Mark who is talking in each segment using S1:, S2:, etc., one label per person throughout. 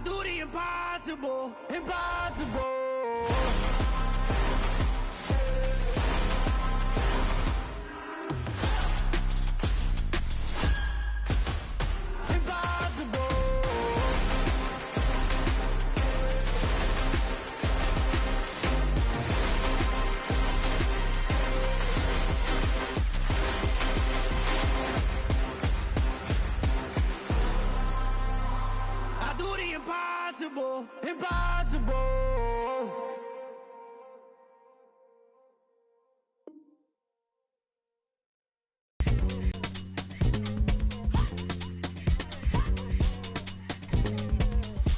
S1: do the impossible, impossible. Impossible, impossible.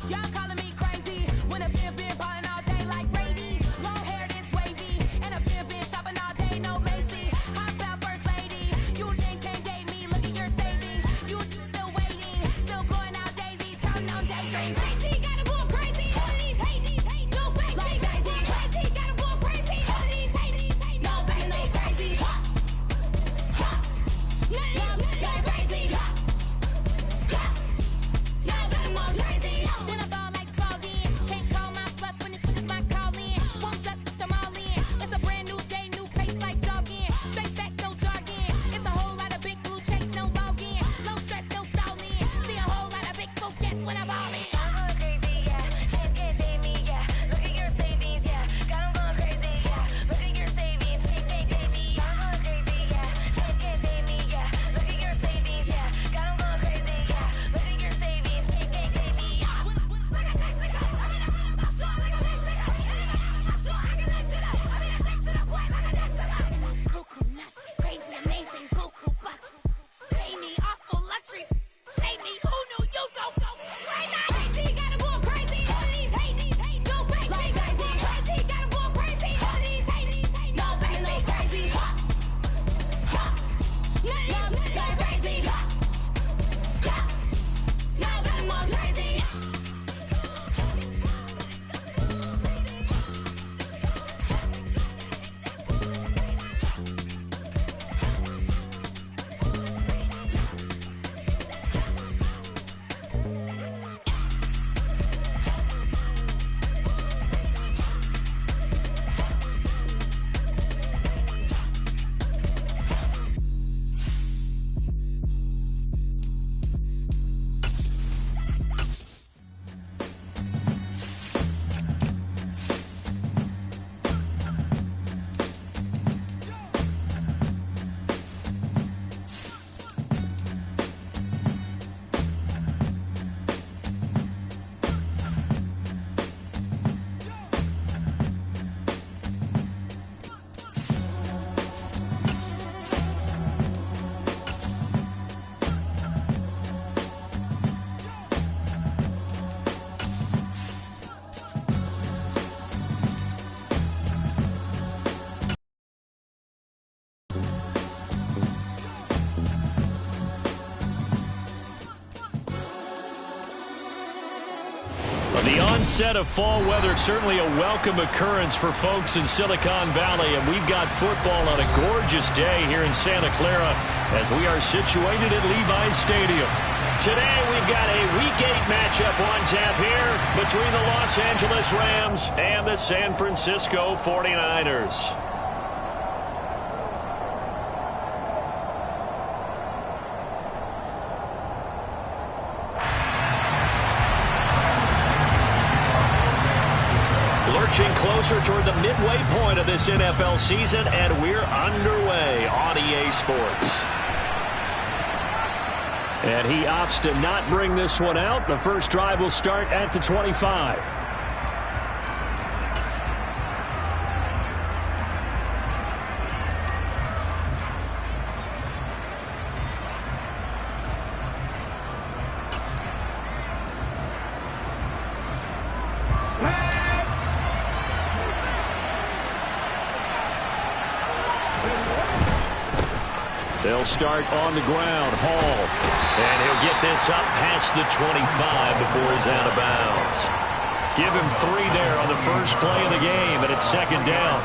S2: Y'all calling me crazy when a been ballin' all day like Brady. Long hair this wavy, and a been shopping all day, no Macy. Hot about first lady, you think can't date me? Look at your savings, you still waiting, still blowing out daisies, counting on daydreams. Crazy, gotta go crazy. All of these hate, no fake, like Jay-Z. Crazy, gotta go crazy. All of these hate, no fake, no crazy. Nothing like crazy. Y'all got more crazy. Then I ball like Spalding. Can't call my bluff when it is my calling. Won't duck them all in. It's a brand new day, new pace like jogging. Straight facts, no jargon. It's a whole lot of big blue checks, no login. Low stress, no stalling. See a whole lot of big focus when I ball in.
S3: I'm going crazy, yeah. Can't date me, yeah. Look at your savings, yeah. Got 'em going crazy, yeah. Look at your savings, can't date me. I'm going crazy, yeah. Can't date me, yeah. Look at your savings, yeah. Got 'em going crazy, yeah. Look at your savings, can't date me. Like a Mexico, I mean I'm about strong like a Mexico. I'm about strong, I can let you know. I mean I stick to the point like a Destino. That's cuckoo nuts, crazy, amazing, buku bucks. Pay me awful luxury. Save me, who knew you go crazy?
S2: Crazy, gotta go crazy. All of these hate, no fake, like Jay-Z. Crazy, gotta go crazy. All of these hate, no fake, no crazy. Nothing like crazy. Y'all got more crazy.
S4: The onset of fall weather, certainly a welcome occurrence for folks in Silicon Valley, and we've got football on a gorgeous day here in Santa Clara as we are situated at Levi's Stadium. Today we've got a Week 8 matchup on tap here between the Los Angeles Rams and the San Francisco 49ers. Lurching closer toward the midway point of this NFL season, and we're underway on EA Sports. And he opts to not bring this one out. The first drive will start at the 25. They'll start on the ground. Hall. And he'll get this up past the 25 before he's out of bounds. Give him 3 there on the first play of the game, and it's second down.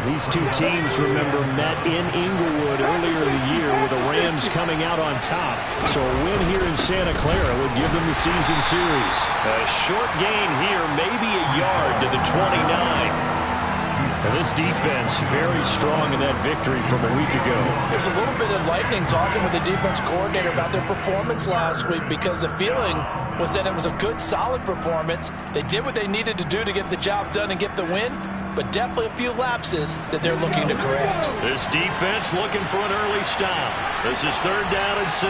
S4: These two teams, remember, met in Inglewood earlier in the year with the Rams coming out on top. So a win here in Santa Clara would give them the season series. A short gain here, maybe a yard to the 29. And this defense very strong in that victory from a week ago.
S5: There's a little bit of lightning talking with the defense coordinator about their performance last week because the feeling was that it was a good, solid performance. They did what they needed to do to get the job done and get the win, but definitely a few lapses that they're looking to correct.
S4: This defense looking for an early stop. This is 3rd down and 6.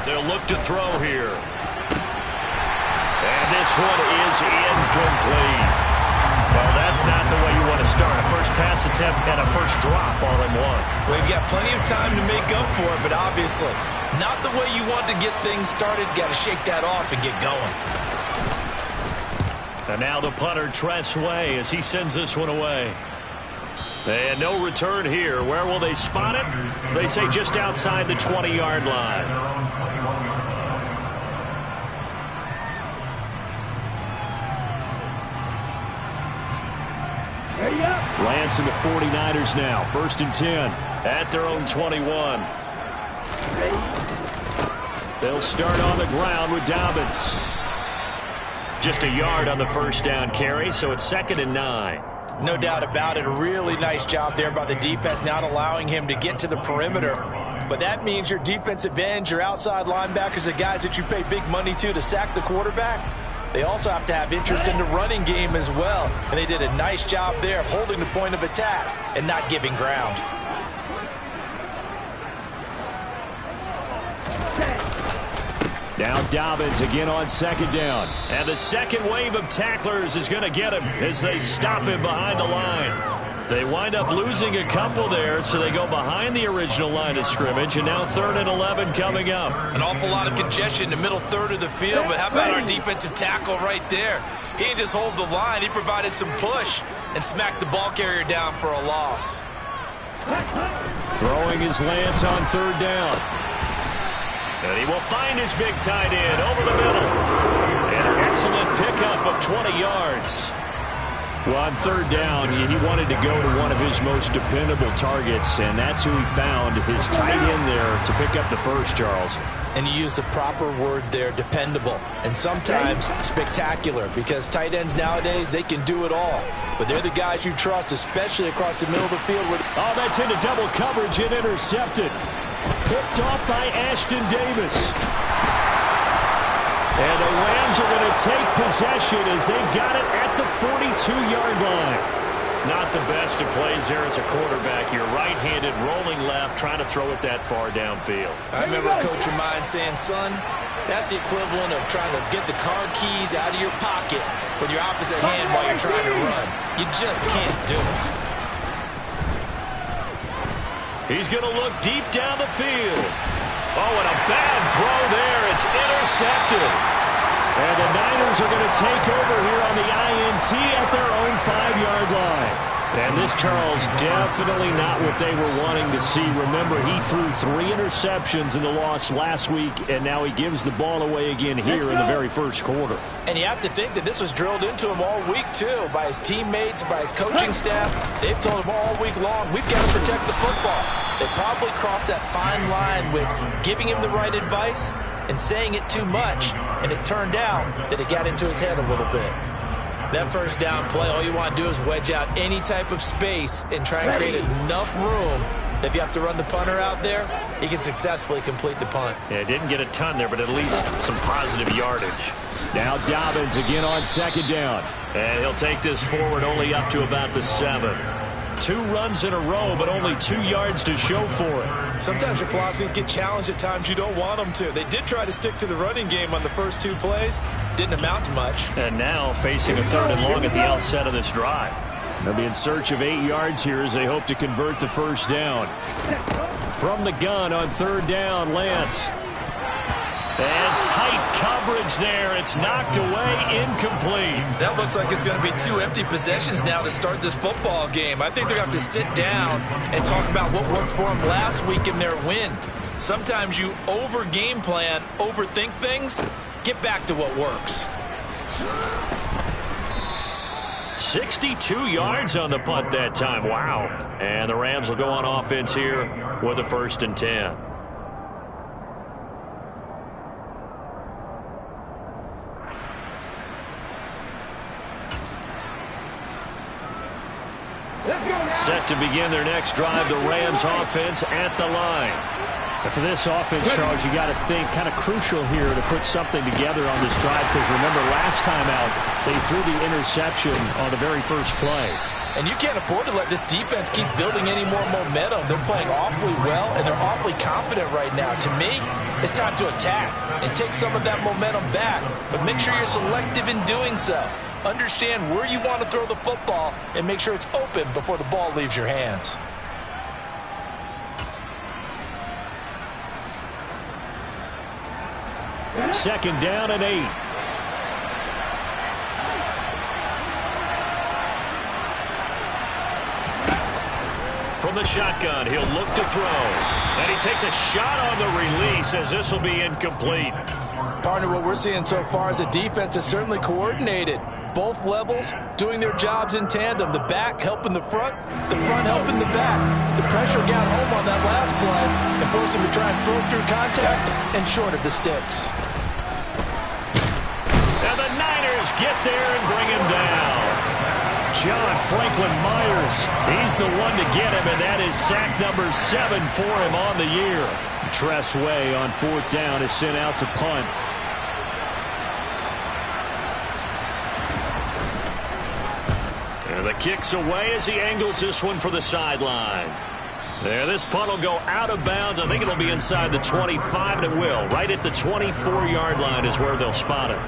S4: They'll look to throw here. And this one is incomplete. Well, that's not the way you want to start. A first pass attempt and a first drop all in one.
S5: We've got plenty of time to make up for it, but obviously not the way you want to get things started. Got to shake that off and get going.
S4: And now the punter, Tress Way, as he sends this one away. And no return here. Where will they spot it? They say just outside the 20-yard line. Lance and the 49ers now. 1st and 10 at their own 21. They'll start on the ground with Dobbins. Just a yard on the first down carry, so it's 2nd and 9.
S5: No doubt about it. A really nice job there by the defense, not allowing him to get to the perimeter. But that means your defensive ends, your outside linebackers, the guys that you pay big money to sack the quarterback, they also have to have interest in the running game as well. And they did a nice job there of holding the point of attack and not giving ground.
S4: Now Dobbins again on 2nd down. And the second wave of tacklers is going to get him as they stop him behind the line. They wind up losing a couple there, so they go behind the original line of scrimmage, and now 3rd and 11 coming up.
S5: An awful lot of congestion in the middle third of the field, but how about our defensive tackle right there? He didn't just hold the line, he provided some push and smacked the ball carrier down for a loss.
S4: Throwing his Lance on 3rd down. And he will find his big tight end over the middle. And an excellent pickup of 20 yards. Well, on 3rd down, he wanted to go to one of his most dependable targets, and that's who he found, his tight end there, to pick up the first, Charles.
S5: And you used the proper word there, dependable, and sometimes spectacular, because tight ends nowadays, they can do it all. But they're the guys you trust, especially across the middle of the field.
S4: Oh, that's into double coverage and intercepted. Picked off by Ashton Davis. And the Rams are going to take possession as they've got it at the 42-yard line. Not the best of plays there as a quarterback. You're right-handed, rolling left, trying to throw it that far downfield.
S5: I remember a coach of mine saying, son, that's the equivalent of trying to get the car keys out of your pocket with your opposite hand while you're trying to run. You just can't do it.
S4: He's going to look deep down the field. Oh, and a bad throw there. It's intercepted. And the Niners are going to take over here on the INT at their own 5-yard line. And this, Charles, definitely not what they were wanting to see. Remember, he threw 3 interceptions in the loss last week, and now he gives the ball away again here in the very first quarter.
S5: And you have to think that this was drilled into him all week, too, by his teammates, by his coaching staff. They've told him all week long, we've got to protect the football. They probably crossed that fine line with giving him the right advice and saying it too much, and it turned out that it got into his head a little bit. That first down play, all you want to do is wedge out any type of space and try and create enough room that if you have to run the punter out there, he can successfully complete the punt.
S4: Yeah, didn't get a ton there, but at least some positive yardage. Now Dobbins again on 2nd down. And he'll take this forward only up to about the 7. 2 runs in a row, but only 2 yards to show for it.
S5: Sometimes your philosophies get challenged at times you don't want them to. They did try to stick to the running game on the first 2 plays. Didn't amount to much.
S4: And now facing a 3rd and long at the outset of this drive. They'll be in search of 8 yards here as they hope to convert the first down. From the gun on 3rd down, Lance. And tight coverage there. It's knocked away, incomplete.
S5: That looks like it's going to be 2 empty possessions now to start this football game. I think they're going to have to sit down and talk about what worked for them last week in their win. Sometimes you over-game plan, overthink things. Get back to what works.
S4: 62 yards on the punt that time. Wow. And the Rams will go on offense here with a 1st and 10. Set to begin their next drive, the Rams offense at the line.
S6: And for this offense, Charles, you got to think kind of crucial here to put something together on this drive, because remember last time out they threw the interception on the very first play.
S5: And you can't afford to let this defense keep building any more momentum. They're playing awfully well, and they're awfully confident right now. To me, it's time to attack and take some of that momentum back, but make sure you're selective in doing so. Understand where you want to throw the football and make sure it's open before the ball leaves your hands.
S4: Second down and 8. From the shotgun, he'll look to throw. And he takes a shot on the release as this will be incomplete.
S5: Partner, what we're seeing so far is the defense is certainly coordinated. Both levels doing their jobs in tandem. The back helping the front helping the back. The pressure got home on that last play and forced him to try and throw through contact and short of the sticks.
S4: And the Niners get there and bring him down. John Franklin Myers, he's the one to get him, and that is sack number 7 for him on the year.
S6: Tress Way on 4th down is sent out to punt.
S4: And the kick's away as he angles this one for the sideline. There, this punt will go out of bounds. I think it'll be inside the 25, and it will. Right at the 24-yard line is where they'll spot it.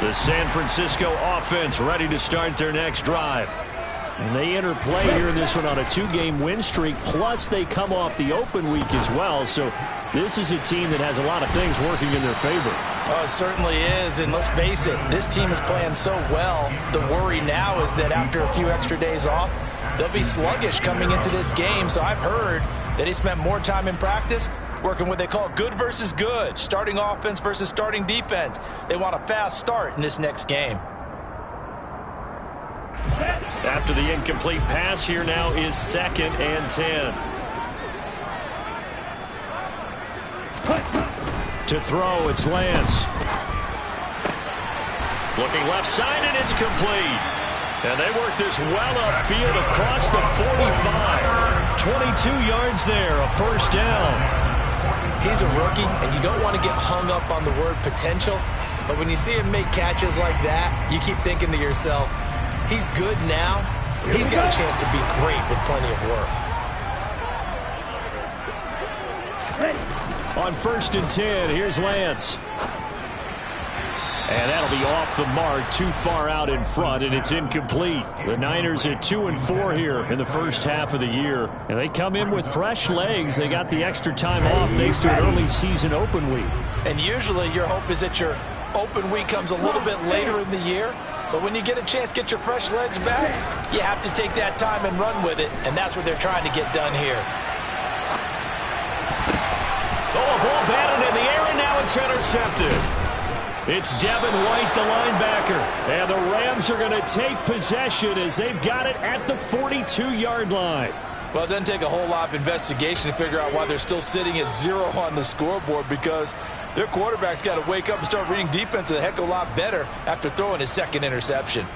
S4: The San Francisco offense ready to start their next drive.
S6: And they enter play here in this one on a 2-game win streak, plus they come off the open week as well. So this is a team that has a lot of things working in their favor.
S5: Oh, it certainly is, and let's face it, this team is playing so well. The worry now is that after a few extra days off, they'll be sluggish coming into this game. So I've heard that he spent more time in practice working what they call good versus good, starting offense versus starting defense. They want a fast start in this next game.
S4: After the incomplete pass, here now is 2nd and 10.
S6: To throw, it's Lance.
S4: Looking left side, and it's complete. And they work this well upfield across the 45. 22 yards there, a 1st down.
S5: He's a rookie, and you don't want to get hung up on the word potential. But when you see him make catches like that, you keep thinking to yourself, he's good now. He's got a chance to be great with plenty of work.
S6: On 1st and 10, here's Lance. And that'll be off the mark, too far out in front, and it's incomplete. The Niners at 2-4 here in the first half of the year. And they come in with fresh legs. They got the extra time off thanks to an early season open week.
S5: And usually your hope is that your open week comes a little bit later in the year. But when you get a chance to get your fresh legs back, you have to take that time and run with it. And that's what they're trying to get done here.
S4: Oh, a ball batted in the air, and now it's intercepted. It's Devin White, the linebacker. And the Rams are going to take possession as they've got it at the 42-yard line.
S5: Well, it doesn't take a whole lot of investigation to figure out why they're still sitting at 0 on the scoreboard, because their quarterback's got to wake up and start reading defense a heck of a lot better after throwing his 2nd interception.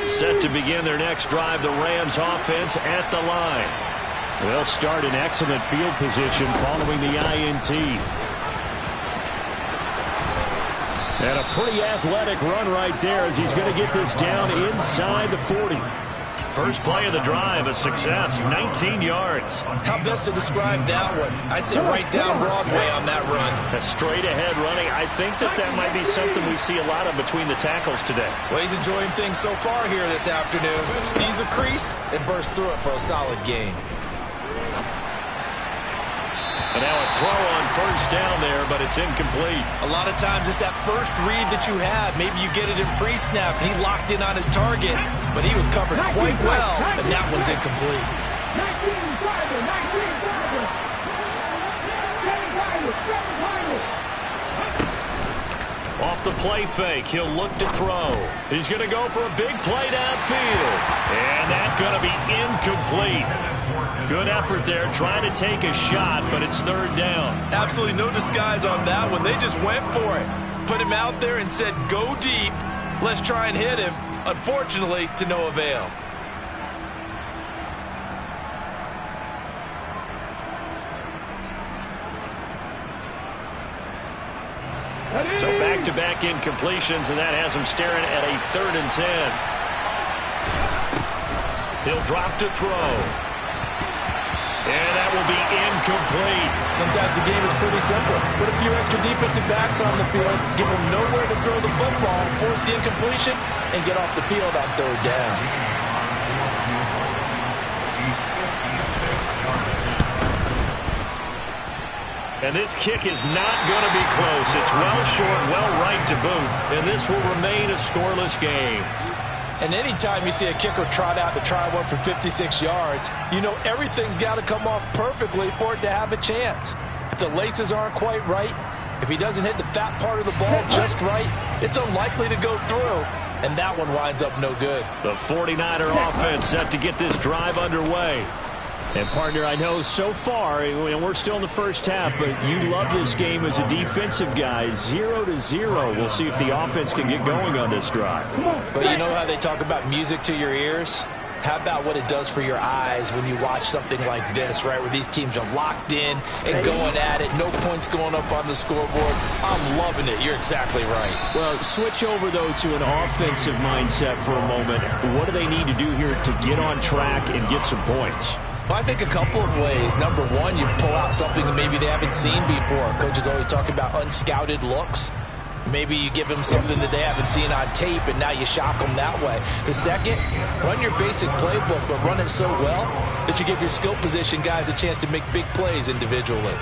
S4: Set to begin their next drive, the Rams offense at the line.
S6: They'll start in excellent field position following the INT. And a pretty athletic run right there as he's going to get this down inside the 40.
S4: First play of the drive, a success, 19 yards.
S5: How best to describe that one? I'd say right down Broadway on that run.
S4: A straight-ahead running. I think that might be something we see a lot of between the tackles today.
S5: Well, he's enjoying things so far here this afternoon. Sees a crease and bursts through it for a solid gain.
S4: And now a throw on 1st down there, but it's incomplete.
S5: A lot of times it's that first read that you have. Maybe you get it in pre-snap. He locked in on his target, but he was covered quite well, and that one's incomplete.
S4: Off the play fake, he'll look to throw. He's going to go for a big play downfield. And that's going to be incomplete. Good effort there, trying to take a shot, but it's third down.
S5: Absolutely no disguise on that one. They just went for it. Put him out there and said, go deep. Let's try and hit him. Unfortunately, to no avail.
S4: So back-to-back incompletions, and that has him staring at a 3rd and 10. He'll drop to throw. And that will be incomplete.
S5: Sometimes the game is pretty simple. Put a few extra defensive backs on the field, give them nowhere to throw the football, force the incompletion, and get off the field on 3rd down.
S4: And this kick is not going to be close. It's well short, well right to boot. And this will remain a scoreless game.
S5: And anytime you see a kicker trot out to try one for 56 yards, you know everything's got to come off perfectly for it to have a chance. If the laces aren't quite right, if he doesn't hit the fat part of the ball just right, it's unlikely to go through. And that one winds up no good.
S4: The 49er offense set to get this drive underway. And, partner, I know so far, and we're still in the first half, but you love this game as a defensive guy. 0-0. We'll see if the offense can get going on this drive.
S5: But you know how they talk about music to your ears? How about what it does for your eyes when you watch something like this, right, where these teams are locked in and going at it, no points going up on the scoreboard? I'm loving it. You're exactly right.
S6: Well, switch over, though, to an offensive mindset for a moment. What do they need to do here to get on track and get some points?
S5: Well, I think a couple of ways. Number one, you pull out something that maybe they haven't seen before. Coaches always talk about unscouted looks. Maybe you give them something that they haven't seen on tape, and now you shock them that way. The second, run your basic playbook, but run it so well that you give your skill position guys a chance to make big plays individually.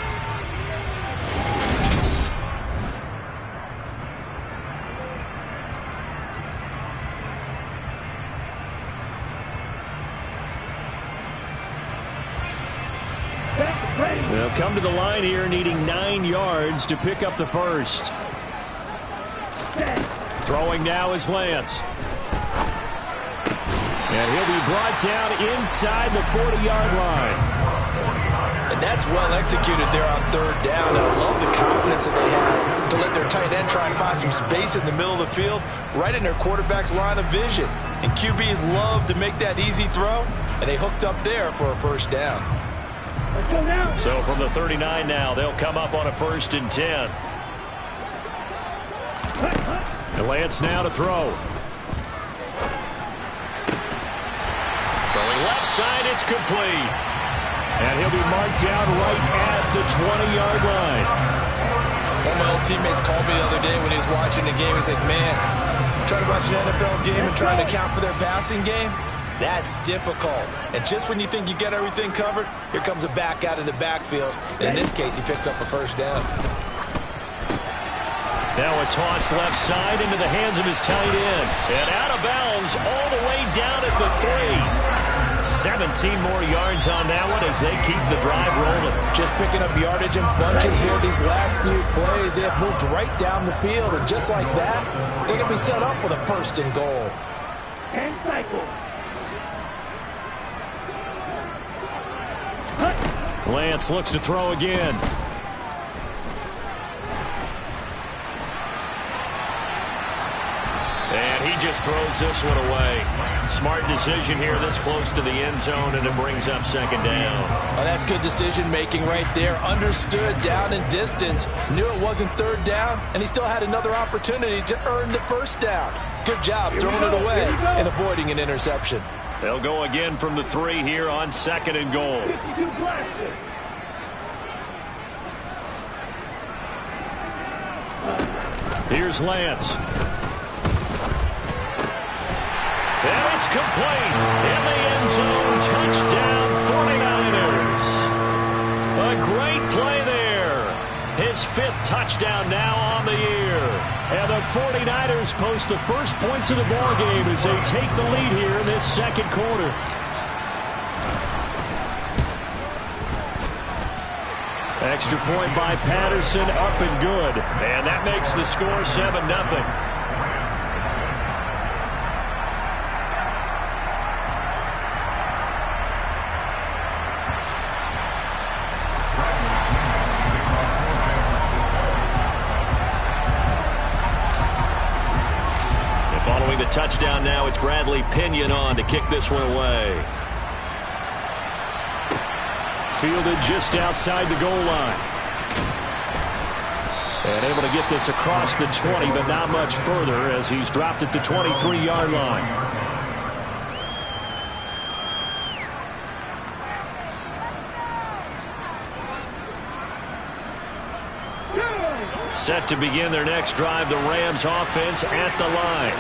S6: They'll come to the line here needing 9 yards to pick up the first. Throwing now is Lance. And he'll be brought down inside the 40-yard line.
S5: And that's well executed there on 3rd down. And I love the confidence that they have to let their tight end try and find some space in the middle of the field, right in their quarterback's line of vision. And QBs love to make that easy throw, and they hooked up there for a first down.
S4: So from the 39 now, they'll come up on a 1st and 10. And Lance now to throw. Throwing left side, it's complete. And he'll be marked down right at the 20-yard line.
S5: One of my old teammates called me the other day when he was watching the game. He's like, man, trying to watch an NFL game and trying to account for their passing game? That's difficult. And just when you think you get everything covered, here comes a back out of the backfield. And in this case, he picks up a first down.
S4: Now a toss left side into the hands of his tight end. And out of bounds all the way down at the 3. 17 more yards on that one as they keep the drive rolling.
S5: Just picking up yardage in bunches here these last few plays. They have moved right down the field. And just like that, they're going to be set up for the 1st and goal.
S1: And cycle.
S6: Lance looks to throw again.
S4: And he just throws this one away. Smart decision here this close to the end zone, and it brings up 2nd down.
S5: Oh, that's good decision-making right there. Understood down and distance. Knew it wasn't 3rd down, and he still had another opportunity to earn the 1st down. Good job throwing it away and avoiding an interception.
S4: They'll go again from the 3 here on 2nd and goal.
S6: Here's Lance.
S4: And it's complete. In the end zone, touchdown 49ers. A great play there. His 5th touchdown now on the year. And the 49ers post the first points of the ball game as they take the lead here in this 2nd quarter.
S6: Extra point by Patterson, up and good.
S4: And that makes the score 7-0. Following the touchdown now, it's Bradley Pinion on to kick this one away.
S6: Fielded just outside the goal line. And able to get this across the 20, but not much further as he's dropped it to 23-yard line.
S4: Set to begin their next drive, the Rams offense at the line.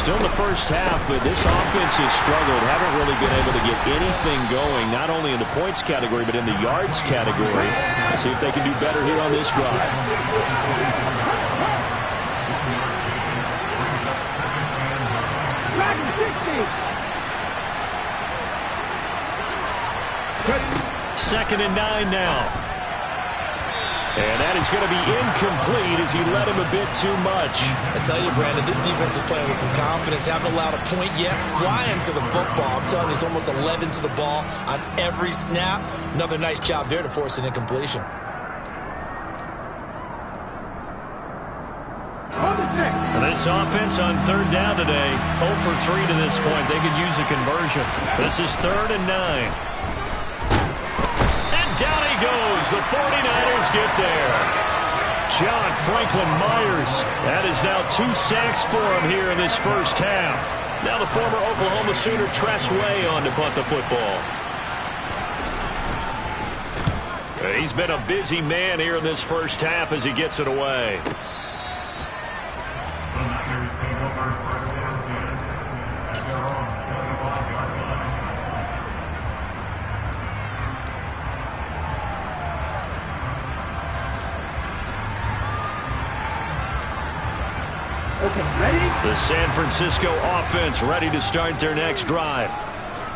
S6: Still in the first half, but this offense has struggled. Haven't really been able to get anything going, not only in the points category, but in the yards category. Let's see if they can do better here on this drive.
S4: Second and 9 now.
S6: And that is going to be incomplete as he led him a bit too much.
S5: I tell you, Brandon, this defense is playing with some confidence. Haven't allowed a point yet. Flying to the football. I'm telling you, it's almost 11 to the ball on every snap. Another nice job there to force an incompletion.
S4: And this offense on third down today, 0 for 3 to this point. They could use a conversion. This is 3rd and 9. Down he goes. The 49ers get there. John Franklin Myers. That is now 2 sacks for him here in this first half. Now the former Oklahoma Sooner Tress Way on to punt the football. He's been a busy man here in this first half as he gets it away. The San Francisco offense ready to start their next drive.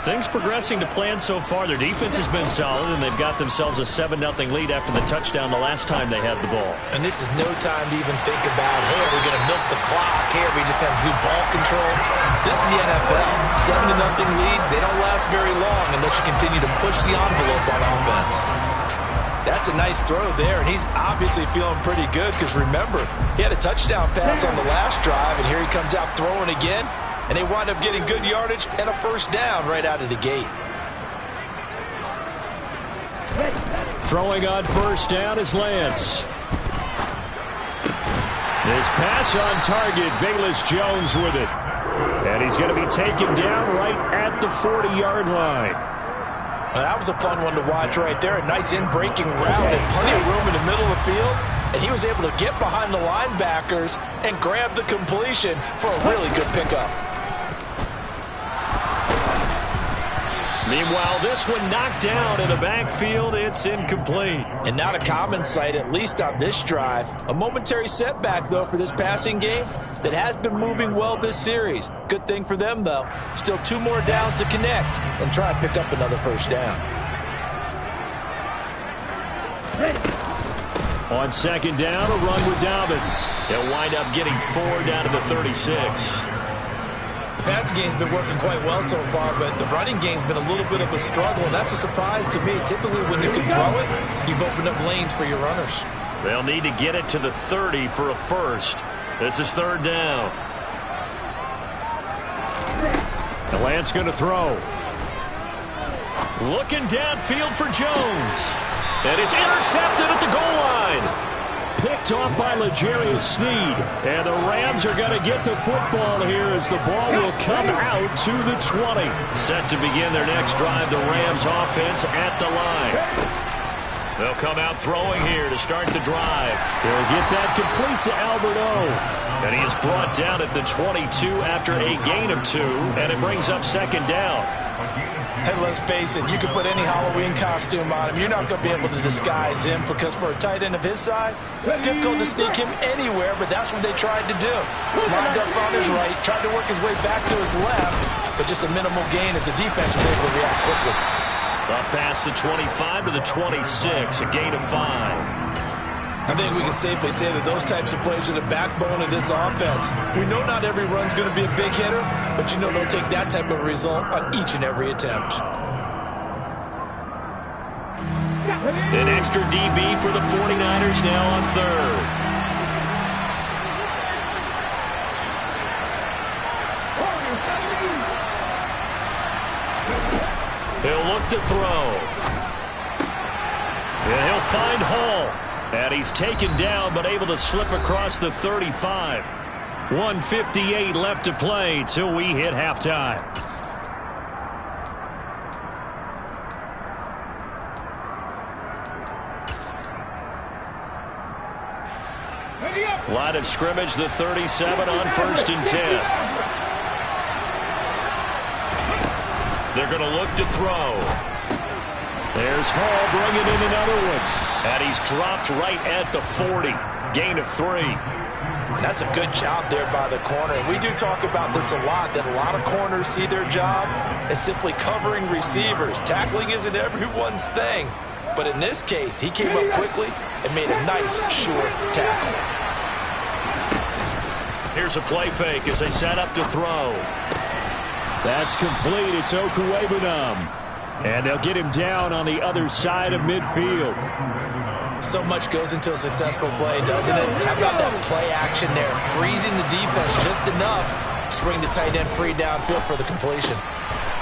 S4: Things progressing to plan so far. Their defense has been solid, and they've got themselves a 7-0 lead after the touchdown the last time they had the ball.
S5: And this is no time to even think about, hey, are we going to milk the clock? Hey, are we just have good ball control? This is the NFL. 7-0 leads, they don't last very long unless you continue to push the envelope on offense. That's a nice throw there, and he's obviously feeling pretty good because, remember, he had a touchdown pass on the last drive, and here he comes out throwing again, and they wind up getting good yardage and a first down right out of the gate.
S6: Throwing on first down is Lance. This pass on target, Velus Jones with it. And he's going to be taken down right at the 40-yard line.
S5: Well, that was a fun one to watch right there. A nice in-breaking route and plenty of room in the middle of the field. And he was able to get behind the linebackers and grab the completion for a really good pickup.
S4: Meanwhile, this one knocked down in the backfield. It's incomplete.
S5: And not a common sight, at least on this drive. A momentary setback, though, for this passing game that has been moving well this series. Good thing for them, though. Still 2 more downs to connect and try and pick up another first down.
S6: On second down, a run with Dobbins.
S4: They'll wind up getting 4 down to the 36.
S5: The passing game's been working quite well so far, but the running game's been a little bit of a struggle, and that's a surprise to me. Typically, when you can throw it, you've opened up lanes for your runners.
S4: They'll need to get it to the 30 for a first. This is 3rd down.
S6: And Lance going to throw.
S4: Looking downfield for Jones. And it's intercepted at the goal line.
S6: Picked off by L'Jarius Sneed. And the Rams are going to get the football here as the ball will come out to the 20.
S4: Set to begin their next drive, the Rams offense at the line. They'll come out throwing here to start the drive.
S6: They'll get that complete to Albert O.
S4: And he is brought down at the 22 after a gain of 2, and it brings up 2nd down.
S5: Hey, let's face it, you can put any Halloween costume on him. You're not going to be able to disguise him because for a tight end of his size, difficult to sneak him anywhere, but that's what they tried to do. Lined up on his right, tried to work his way back to his left, but just a minimal gain as the defense was able to react quickly.
S4: Up past the 25 to the 26, a gain of 5.
S5: I think we can safely say that those types of plays are the backbone of this offense. We know not every run's going to be a big hitter, but you know they'll take that type of result on each and every attempt.
S4: An extra DB for the 49ers now on third. He'll look to throw. And he'll find Hall. And he's taken down but able to slip across the 35. 1:58 left to play till we hit halftime. Line of scrimmage, the 37 on 1st and 10. They're going to look to throw. There's Hall bringing in another one. And he's dropped right at the 40. Gain of 3.
S5: That's a good job there by the corner. We do talk about this a lot, that a lot of corners see their job as simply covering receivers. Tackling isn't everyone's thing. But in this case, he came up quickly and made a nice, short tackle.
S4: Here's a play fake as they set up to throw. That's complete. It's Okuwebunam. And they'll get him down on the other side of midfield.
S5: So much goes into a successful play, doesn't it? How about that play action there? Freezing the defense just enough to bring the tight end free downfield for the completion.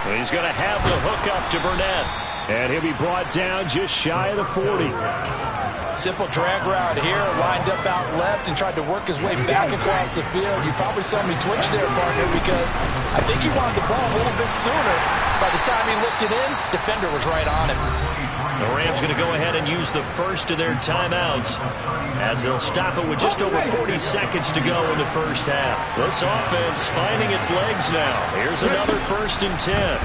S4: And he's going to have the hook up to Burnett. And he'll be brought down just shy of the 40.
S5: Simple drag route here, lined up out left and tried to work his way back across the field. You probably saw me twitch there, partner, because I think he wanted the ball a little bit sooner. By the time he looked it in, defender was right on him.
S4: The Rams going to go ahead and use the first of their timeouts as they'll stop it with just over 40 seconds to go in the first half. This offense finding its legs now. Here's another 1st and 10.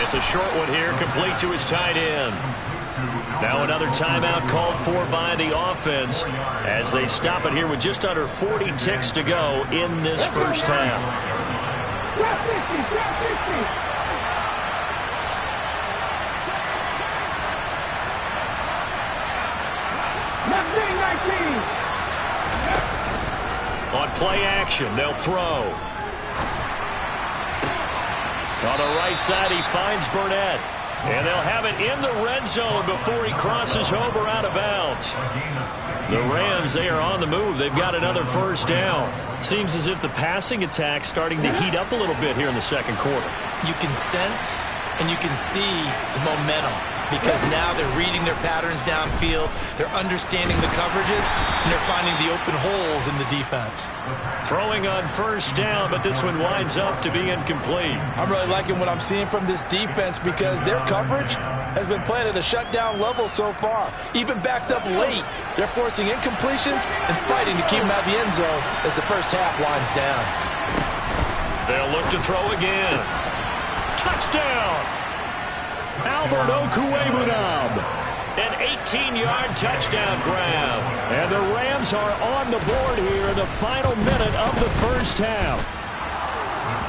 S4: It's a short one here, complete to his tight end. Now another timeout called for by the offense as they stop it here with just under 40 ticks to go in this first half. On play action, they'll throw. On the right side, he finds Burnett. And they'll have it in the red zone before he crosses over out of bounds. The Rams, they are on the move. They've got another first down. Seems as if the passing attack's starting to heat up a little bit here in the second quarter.
S5: You can sense and you can see the momentum because now they're reading their patterns downfield, they're understanding the coverages, and they're finding the open holes in the defense.
S4: Throwing on first down, but this one winds up to be incomplete.
S5: I'm really liking what I'm seeing from this defense because their coverage has been playing at a shutdown level so far. Even backed up late, they're forcing incompletions and fighting to keep them out of the end zone as the first half winds down.
S4: They'll look to throw again. Touchdown! Albert Okuwebunam. An 18-yard touchdown grab. And the Rams are on the board here in the final minute of the first half.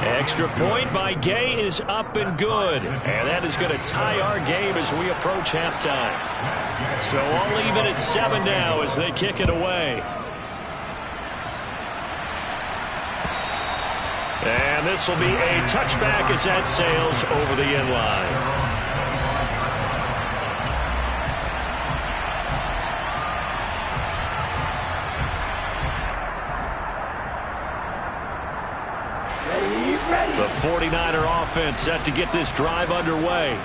S4: Extra point by Gay is up and good. And that is going to tie our game as we approach halftime. So I'll leave it at 7 now as they kick it away. And this will be a touchback as that sails over the end line. The 49er offense set to get this drive underway.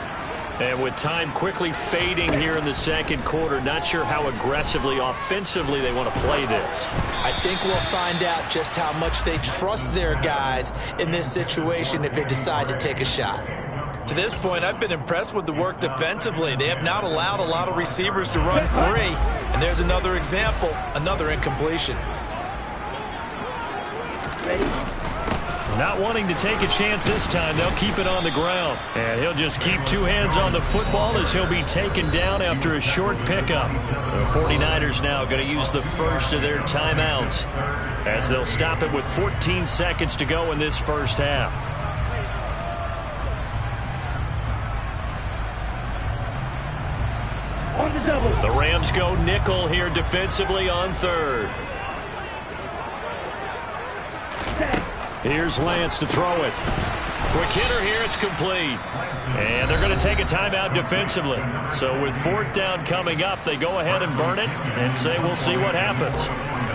S4: And with time quickly fading here in the second quarter, not sure how aggressively, offensively they want to play this.
S5: I think we'll find out just how much they trust their guys in this situation if they decide to take a shot. To this point, I've been impressed with the work defensively. They have not allowed a lot of receivers to run free. And there's another example, another incompletion.
S4: Not wanting to take a chance this time, they'll keep it on the ground. And he'll just keep two hands on the football as he'll be taken down after a short pickup. The 49ers now going to use the first of their timeouts as they'll stop it with 14 seconds to go in this first half. Rams go nickel here defensively on third. Here's Lance to throw it. Quick hitter here, it's complete. And they're going to take a timeout defensively. So with fourth down coming up, they go ahead and burn it and say we'll see what happens.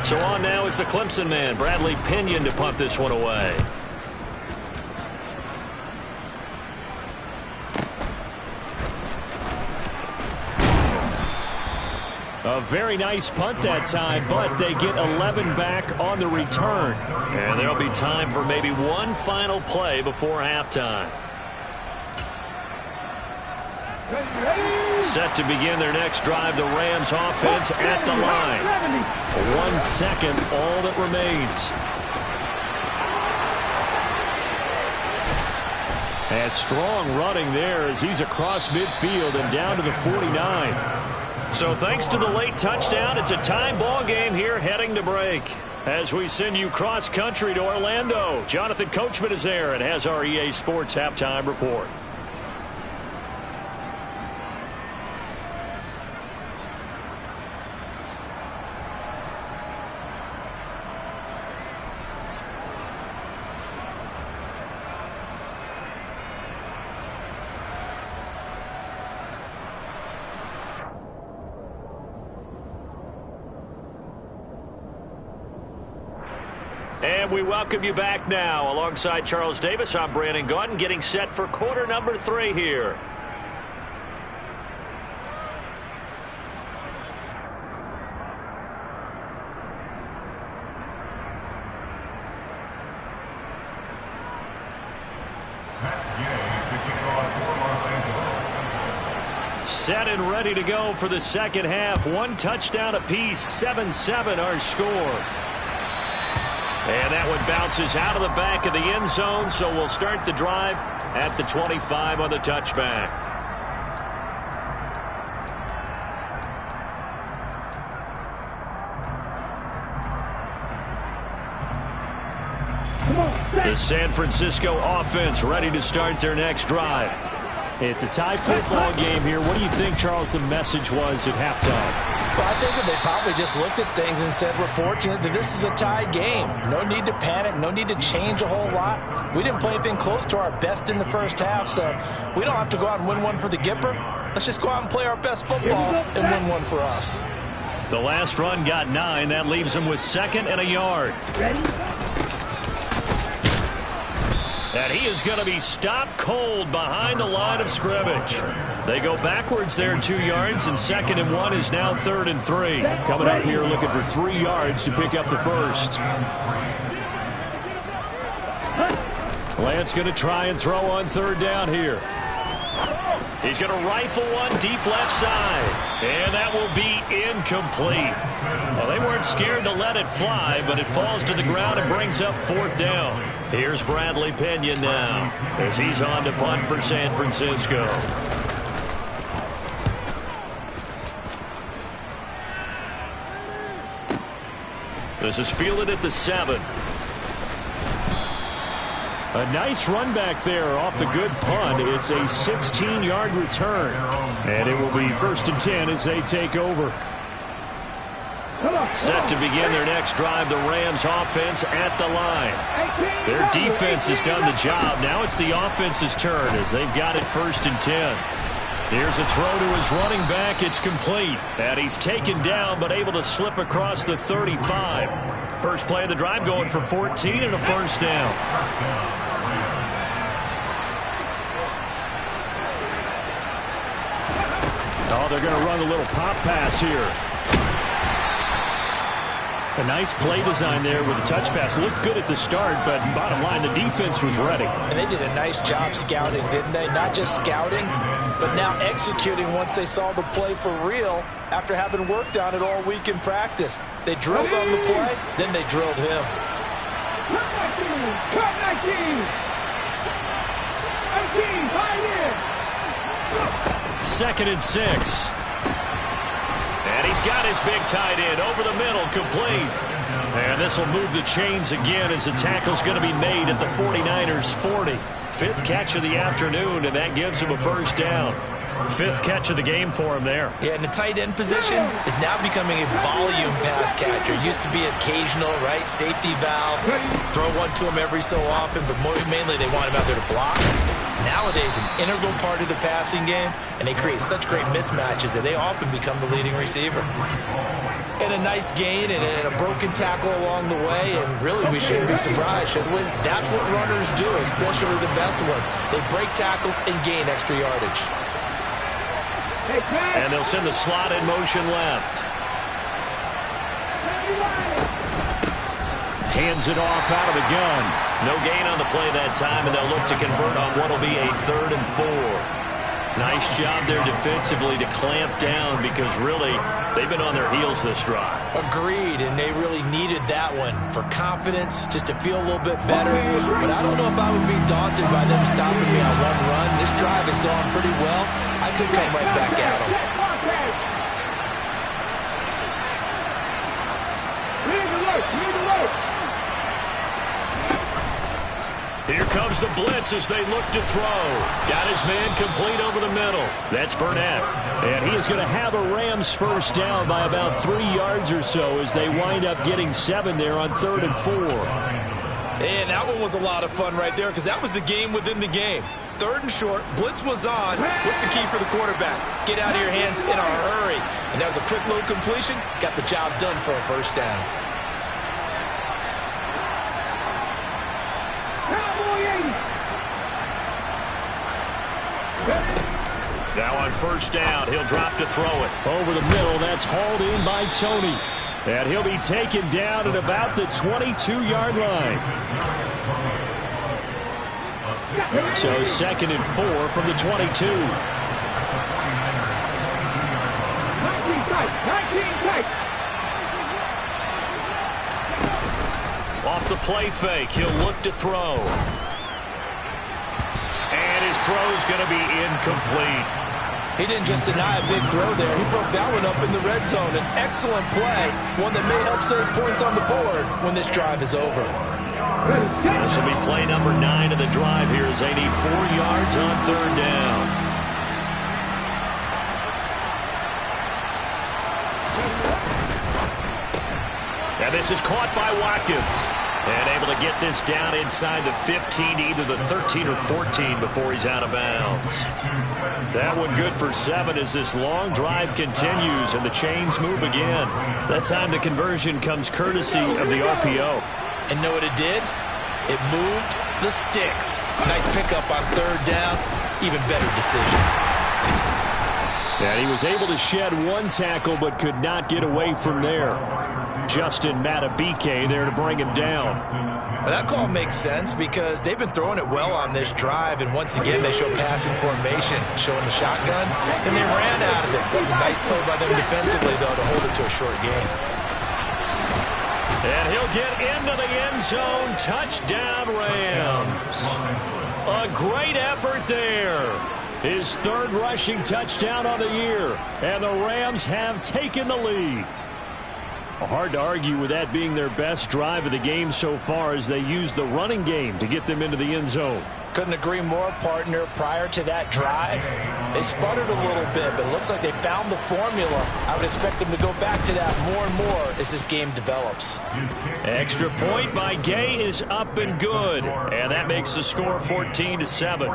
S4: So on now is the Clemson man, Bradley Pinion, to punt this one away. A very nice punt that time, but they get 11 back on the return. And there'll be time for maybe one final play before halftime. Set to begin their next drive, the Rams offense at the line. 1 second, all that remains. And strong running there as he's across midfield and down to the 49. So thanks to the late touchdown, it's a tie ball game here heading to break. As we send you cross country to Orlando, Jonathan Coachman is there and has our EA Sports halftime report. And we welcome you back now. Alongside Charles Davis, I'm Brandon Gaudin, getting set for quarter number 3 here. Set and ready to go for the second half. 1 touchdown apiece, 7-7 our score. And that one bounces out of the back of the end zone, so we'll start the drive at the 25 on the touchback. The San Francisco offense ready to start their next drive. It's a tie football game here. What do you think, Charles, the message was at halftime?
S5: Well, I think that they probably just looked at things and said, we're fortunate that this is a tie game. No need to panic. No need to change a whole lot. We didn't play anything close to our best in the first half, so we don't have to go out and win one for the Gipper. Let's just go out and play our best football and win one for us.
S4: The last run got 9. That leaves them with 2nd and a yard. And he is going to be stopped cold behind the line of scrimmage. They go backwards there 2 yards, and 2nd and 1 is now 3rd and 3. Coming up here looking for 3 yards to pick up the first. Lance going to try and throw on 3rd down here. He's going to rifle one deep left side. And that will be incomplete. Well, they weren't scared to let it fly, but it falls to the ground and brings up 4th down. Here's Bradley Pinion now as he's on to punt for San Francisco. This is fielded at the 7. A nice run back there off the good punt. It's a 16-yard return. And it will be 1st and 10 as they take over. Set to begin their next drive, the Rams offense at the line. Their defense has done the job. Now it's the offense's turn as they've got it 1st and 10. Here's a throw to his running back. It's complete. And he's taken down but able to slip across the 35. First play of the drive going for 14 and a 1st down. Oh, they're going to run a little pop pass here. A nice play design there with the touch pass. Looked good at the start, but bottom line, the defense was ready.
S5: And they did a nice job scouting, didn't they? Not just scouting, but now executing once they saw the play for real after having worked on it all week in practice. They drilled on the play, then they drilled him.
S1: Cut
S4: 2nd and 6. And he's got his big tight end over the middle, complete. And this will move the chains again as the tackle's going to be made at the 49ers 40. 5th catch of the afternoon, and that gives him a 1st down. Fifth catch of the game for him there.
S5: Yeah, and the tight end position is now becoming a volume pass catcher. Used to be occasional, right? Safety valve. Throw one to him every so often, but mainly they want him out there to block. Nowadays, an integral part of the passing game, and they create such great mismatches that they often become the leading receiver. And a nice gain and a broken tackle along the way, and really we shouldn't be surprised, should we? That's what runners do, especially the best ones. They break tackles and gain extra yardage.
S4: And they'll send the slot in motion left. Hands it off out of the gun. No gain on the play that time, and they'll look to convert on what will be a 3rd and 4. Nice job there defensively to clamp down because really they've been on their heels this drive.
S5: Agreed, and they really needed that one for confidence, just to feel a little bit better. But I don't know if I would be daunted by them stopping me on one run. This drive has gone pretty well. I could come right back at them.
S4: Here comes the blitz as they look to throw. Got his man complete over the middle. That's Burnett. And he is going to have a Rams first down by about 3 yards or so as they wind up getting 7 there on 3rd and 4.
S5: And that one was a lot of fun right there because that was the game within the game. 3rd and short, blitz was on. What's the key for the quarterback? Get out of your hands in a hurry. And that was a quick little completion. Got the job done for a first down.
S4: Now on first down, he'll drop to throw it. Over the middle, that's hauled in by Tony. And he'll be taken down at about the 22-yard line. So 2nd and 4 from the 22.
S1: 19 tight.
S4: Off the play fake, he'll look to throw. And his throw's going to be incomplete.
S5: He didn't just deny a big throw there. He broke that one up in the red zone. An excellent play, one that may help save points on the board when this drive is over.
S4: This will be play number 9 of the drive here as they need 4 yards on 3rd down. And this is caught by Watkins. And able to get this down inside the 15 to either the 13 or 14 before he's out of bounds. That one good for 7 as this long drive continues and the chains move again. That time the conversion comes courtesy of the RPO.
S5: And know what it did? It moved the sticks. Nice pickup on 3rd down. Even better decision.
S4: And he was able to shed 1 tackle but could not get away from there. Justin Matabike there to bring him down.
S5: Well, that call makes sense because they've been throwing it well on this drive, and once again they show passing formation, showing the shotgun, and they ran out of it. That was a nice play by them defensively, though, to hold it to a short gain.
S4: And he'll get into the end zone. Touchdown, Rams. A great effort there. His 3rd rushing touchdown on the year, and the Rams have taken the lead. Hard to argue with that being their best drive of the game so far as they use the running game to get them into the end zone.
S5: Couldn't agree more, partner. Prior to that drive, they sputtered a little bit, but it looks like they found the formula. I would expect them to go back to that more and more as this game develops.
S4: Extra point by Gay is up and good, and that makes the score 14-7.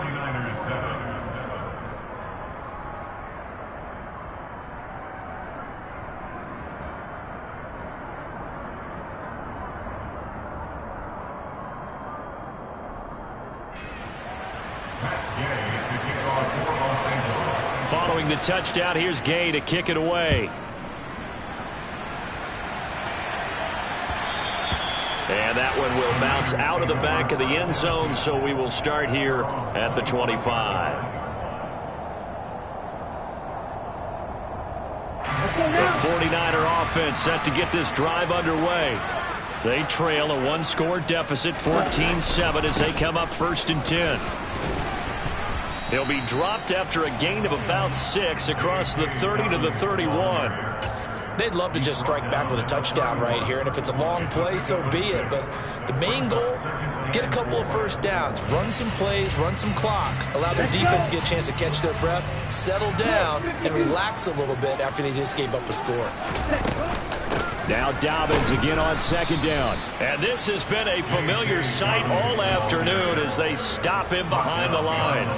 S4: Following the touchdown, here's Gay to kick it away. And that one will bounce out of the back of the end zone, so we will start here at the 25. The 49er offense set to get this drive underway. They trail a 1-score deficit, 14-7, as they come up 1st and 10. He'll be dropped after a gain of about 6 across the 30 to the 31.
S5: they'd love to just strike back with a touchdown right here. And if it's a long play, so be it. But the main goal, get a couple of first downs, run some plays, run some clock, allow their defense to get a chance to catch their breath, settle down, and relax a little bit after they just gave up a score.
S6: Now Dobbins again on second down.
S4: And this has been a familiar sight all afternoon as they stop him behind the line.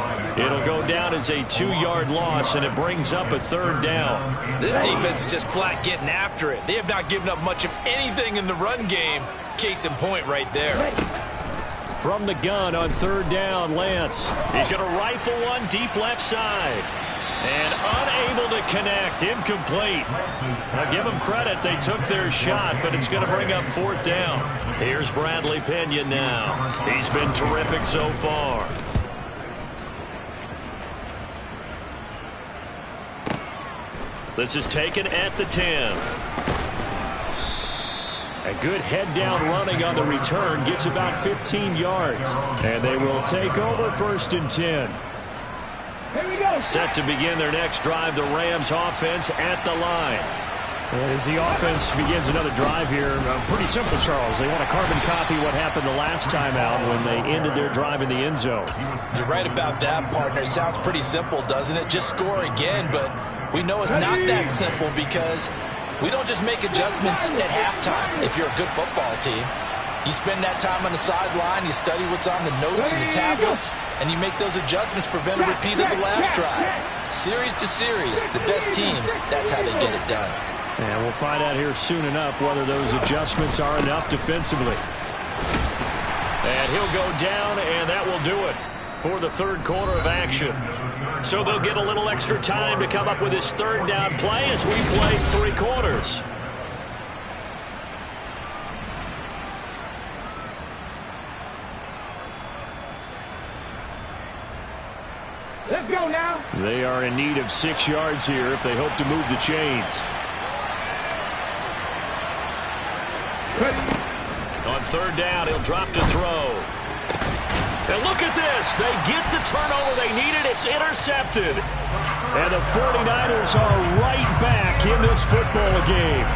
S4: It'll go down as a 2-yard loss, and it brings up a third down.
S5: This defense is just flat getting after it. They have not given up much of anything in the run game. Case in point right there.
S6: From the gun on third down, Lance.
S4: He's going to rifle one deep left side. And unable to connect, incomplete. Now give them credit, they took their shot, but it's going to bring up fourth down. Here's Bradley Pinion now. He's been terrific so far. This is taken at the 10.
S6: A good head down running on the return, gets about 15 yards. And they will take over first and 10.
S4: Set to begin their next drive, the Rams offense at the line.
S6: And as the offense begins another drive here, pretty simple, Charles. They want to carbon copy what happened the last time out when they ended their drive in the end zone.
S5: You're right about that, partner. Sounds pretty simple, doesn't it? Just score again, but we know it's not that simple because we don't just make adjustments at halftime if you're a good football team. You spend that time on the sideline, you study what's on the notes and the tablets, and you make those adjustments, prevent a repeat of the last drive. Series to series, the best teams, that's how they get it done.
S6: And we'll find out here soon enough whether those adjustments are enough defensively.
S4: And he'll go down, and that will do it for the third quarter of action. So they'll get a little extra time to come up with his third down play as we played 3 quarters.
S1: Let's go now.
S6: They are in need of 6 yards here if they hope to move the chains.
S4: On third down, he'll drop to throw. And look at this. They get the turnover they needed. It's intercepted.
S6: And the 49ers are right back in this football game.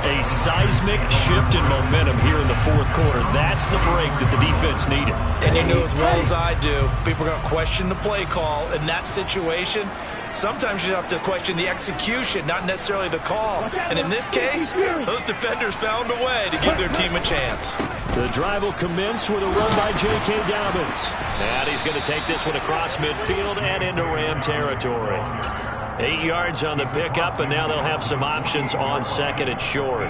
S4: A seismic shift in momentum here in the fourth quarter. That's the break that the defense needed.
S5: And you know as well as I do, people are going to question the play call in that situation. Sometimes you have to question the execution, not necessarily the call. And in this case, those defenders found a way to give their team a chance.
S6: The drive will commence with a run by J.K. Dobbins.
S4: And he's going to take this one across midfield and into Ram territory. 8 yards on the pickup, and now they'll have some options on second and short.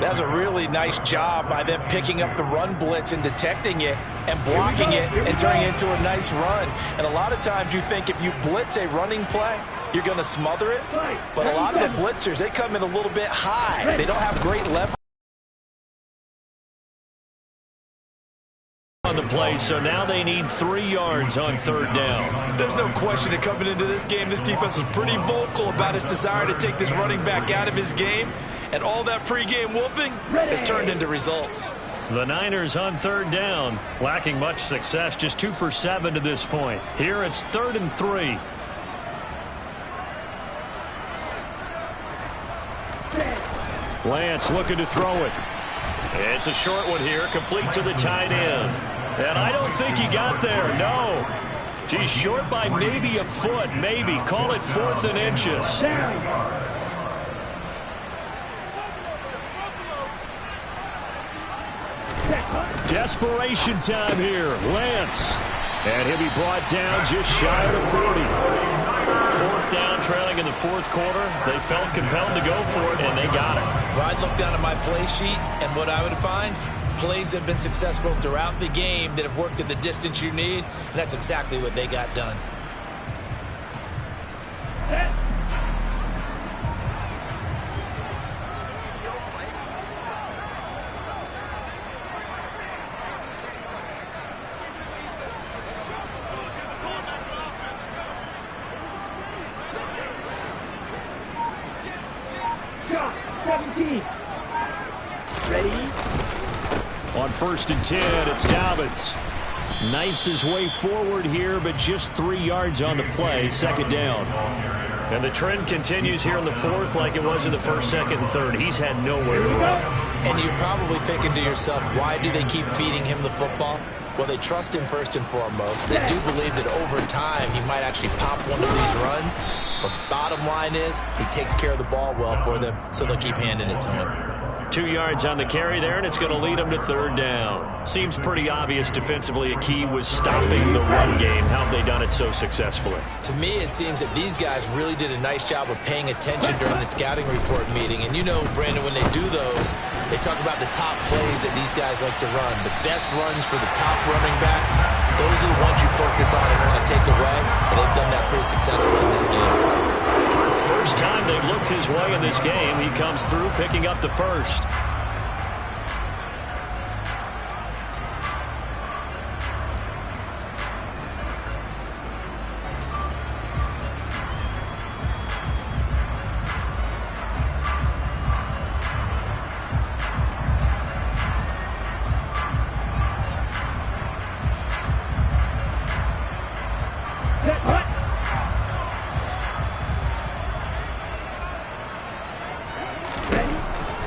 S5: That's a really nice job by them picking up the run blitz and detecting it and blocking it and turning it into a nice run. And a lot of times you think if you blitz a running play, you're going to smother it. But a lot of the blitzers, they come in a little bit high. They don't have great leverage
S4: On the play, so now they need 3 yards on third down.
S5: There's no question that coming into this game, this defense was pretty vocal about its desire to take this running back out of his game. And all that pregame wolfing has turned into results.
S4: The Niners on third down, lacking much success, just 2 for 7 to this point. Here it's 3rd and 3.
S6: Lance looking to throw it.
S4: It's a short one here, complete to the tight end. And I don't think he got there, no. He's short by maybe a foot, maybe. Call it 4th and inches.
S6: Desperation time here. Lance. And he'll be brought down just shy of the 40.
S4: 4th down, trailing in the fourth quarter. They felt compelled to go for it, and they got it.
S5: Well, I'd look down at my play sheet, and what I would find, plays have been successful throughout the game that have worked at the distance you need, and that's exactly what they got done.
S6: On 1st and 10, it's Dobbins. Knifes his way forward here, but just 3 yards on the play. 2nd down.
S4: And the trend continues here in the fourth like it was in the first, second, and third. He's had nowhere to run.
S5: And you're probably thinking to yourself, why do they keep feeding him the football? Well, they trust him first and foremost. They do believe that over time he might actually pop one of these runs. But bottom line is he takes care of the ball well for them, so they'll keep handing it to him.
S4: 2 yards on the carry there, and it's going to lead them to third down. Seems pretty obvious defensively a key was stopping the run game. How have they done it so successfully?
S5: To me, it seems that these guys really did a nice job of paying attention during the scouting report meeting. And you know, Brandon, when they do those, they talk about the top plays that these guys like to run. The best runs for the top running back, those are the ones you focus on and want to take away. And they've done that pretty successfully in this game.
S4: First time they've looked his way in this game. He comes through picking up the first.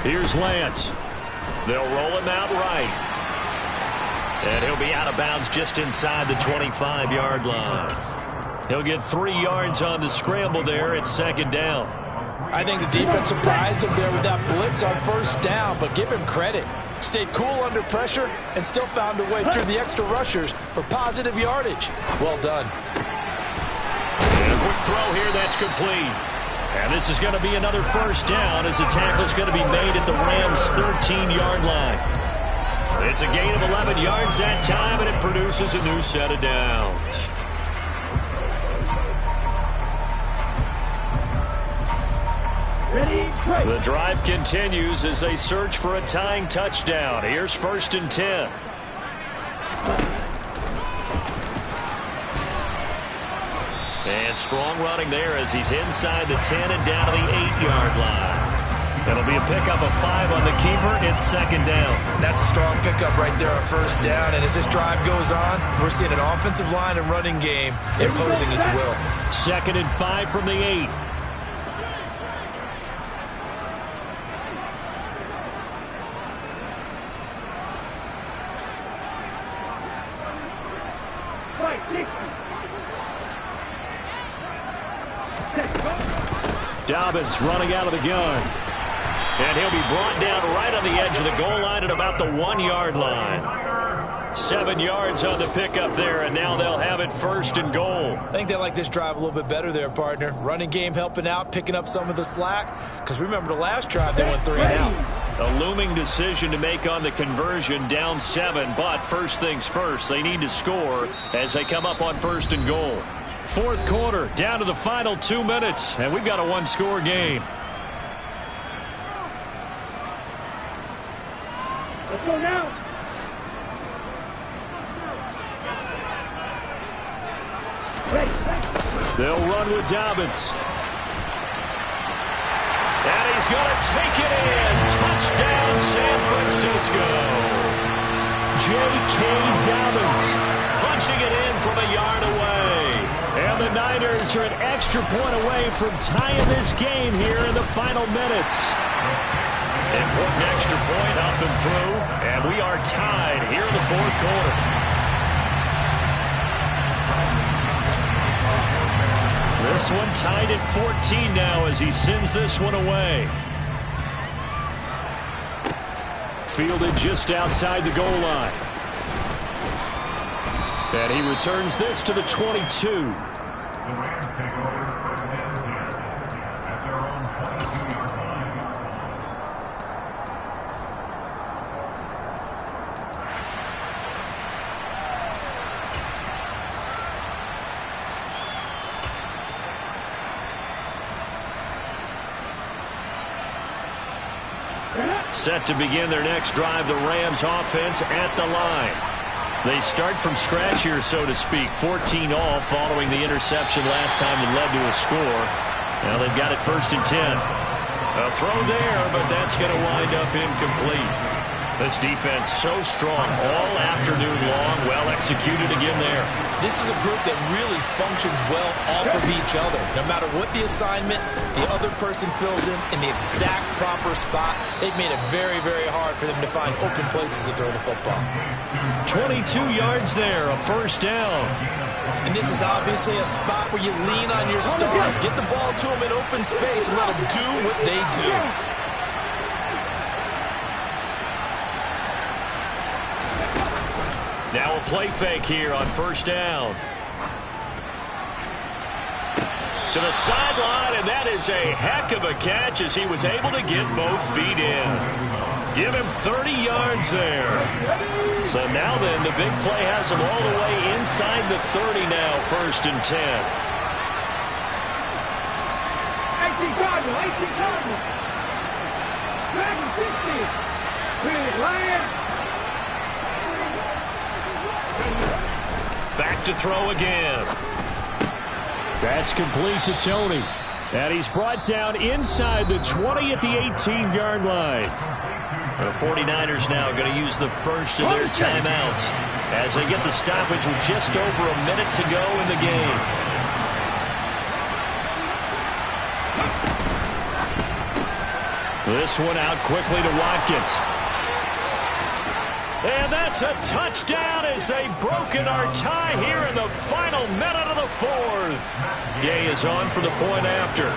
S4: Here's Lance. They'll roll him out right. And he'll be out of bounds just inside the 25-yard line. He'll get 3 yards on the scramble there at second down.
S5: I think the defense surprised him there with that blitz on first down, but give him credit. Stayed cool under pressure and still found a way through the extra rushers for positive yardage. Well done.
S4: And a quick throw here that's complete. And this is going to be another first down as the tackle is going to be made at the Rams' 13-yard line. It's a gain of 11 yards that time, and it produces a new set of downs. The drive continues as they search for a tying touchdown. Here's 1st and 10. And strong running there as he's inside the 10 and down to the 8-yard line. It'll be a pickup of 5 on the keeper. It's second down.
S5: That's a strong pickup right there on first down. And as this drive goes on, we're seeing an offensive line and running game imposing its will.
S4: 2nd and 5 from the 8. Dobbins running out of the gun. And he'll be brought down right on the edge of the goal line at about the 1-yard line. 7 yards on the pickup there, and now they'll have it 1st and goal.
S5: I think they like this drive a little bit better there, partner. Running game helping out, picking up some of the slack. Because remember the last drive, they went 3 and out.
S4: A looming decision to make on the conversion, down 7. But first things first, they need to score as they come up on 1st and goal. 4th quarter, down to the final 2 minutes, and we've got a 1-score game.
S1: Let's go now.
S4: They'll run with Dobbins. And he's going to take it in. Touchdown, San Francisco. J.K. Dobbins punching it in from a yard away. And the Niners are an extra point away from tying this game here in the final minutes. Important extra point up and through. And we are tied here in the 4th quarter. This one tied at 14 now as he sends this one away. Fielded just outside the goal line. And he returns this to the 22. Set to begin their next drive, the Rams offense at the line. They start from scratch here, so to speak. 14 all following the interception last time that led to a score. Now they've got it 1st and 10. A throw there, but that's going to wind up incomplete. This defense so strong all afternoon long. Well executed again there.
S5: This is a group that really functions well off of each other. No matter what the assignment, the other person fills in the exact proper spot. They've made it very, very hard for them to find open places to throw the football.
S4: 22 yards there, a first down.
S5: And this is obviously a spot where you lean on your stars. Get the ball to them in open space and let them do what they do.
S4: Now a play fake here on first down. To the sideline, and that is a heck of a catch as he was able to get both feet in. Give him 30 yards there. So now then, the big play has him all the way inside the 30 now, 1st and 10.
S1: 18 Cardinals, 18 Cardinals. Dragon 60. Lions.
S4: Back to throw again.
S6: That's complete to Tony. And he's brought down inside the 20 at the 18-yard line.
S4: The 49ers now going to use the first of their timeouts as they get the stoppage with just over a minute to go in the game. This one out quickly to Watkins. And that's a touchdown as they've broken our tie here in the final minute of the 4th. Gay is on for the point after.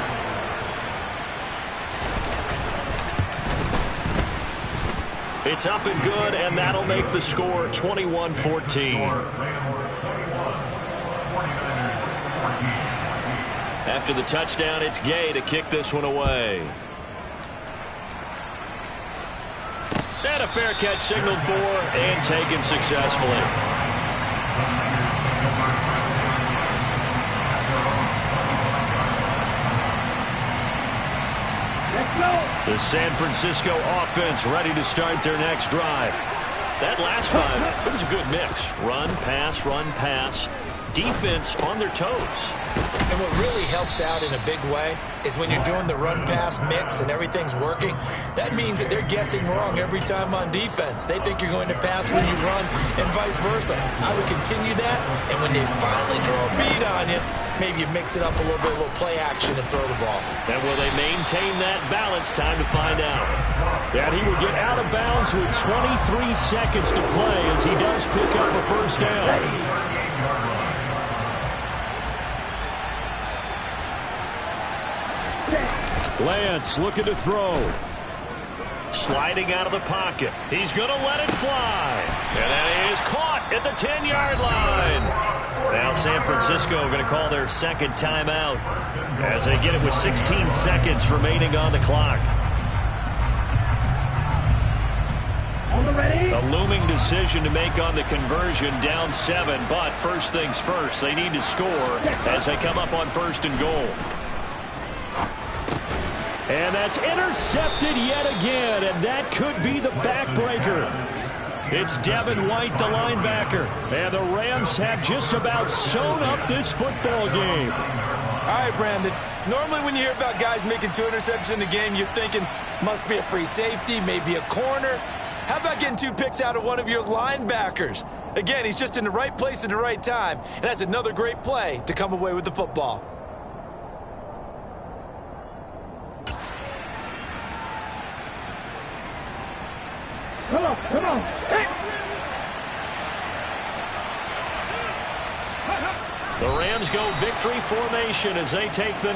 S4: It's up and good, and that'll make the score 21-14. After the touchdown, it's Gay to kick this one away. And a fair catch signaled for and taken successfully. The San Francisco offense ready to start their next drive. That last drive, it was a good mix. Run, pass, defense on their toes.
S5: And what really helps out in a big way is when you're doing the run-pass mix and everything's working, that means that they're guessing wrong every time on defense. They think you're going to pass when you run and vice versa. I would continue that, and when they finally draw a beat on you, maybe you mix it up a little bit, a little play action and throw the ball.
S4: And will they maintain that balance? Time to find out.
S6: And he will get out of bounds with 23 seconds to play as he does pick up a first down. Lance looking to throw.
S4: Sliding out of the pocket. He's going to let it fly. And that is caught at the 10-yard line. Now San Francisco going to call their second timeout as they get it with 16 seconds remaining on the clock. A looming decision to make on the conversion, down 7. But first things first, they need to score as they come up on 1st and goal.
S6: And that's intercepted yet again, and that could be the backbreaker. It's Devin White, the linebacker, and the Rams have just about sewn up this football game.
S5: All right, Brandon. Normally when you hear about guys making 2 interceptions in the game, you're thinking must be a free safety, maybe a corner. How about getting 2 picks out of one of your linebackers? Again, he's just in the right place at the right time, and that's another great play to come away with the football.
S1: Come on. Hey.
S4: The Rams go victory formation as they take the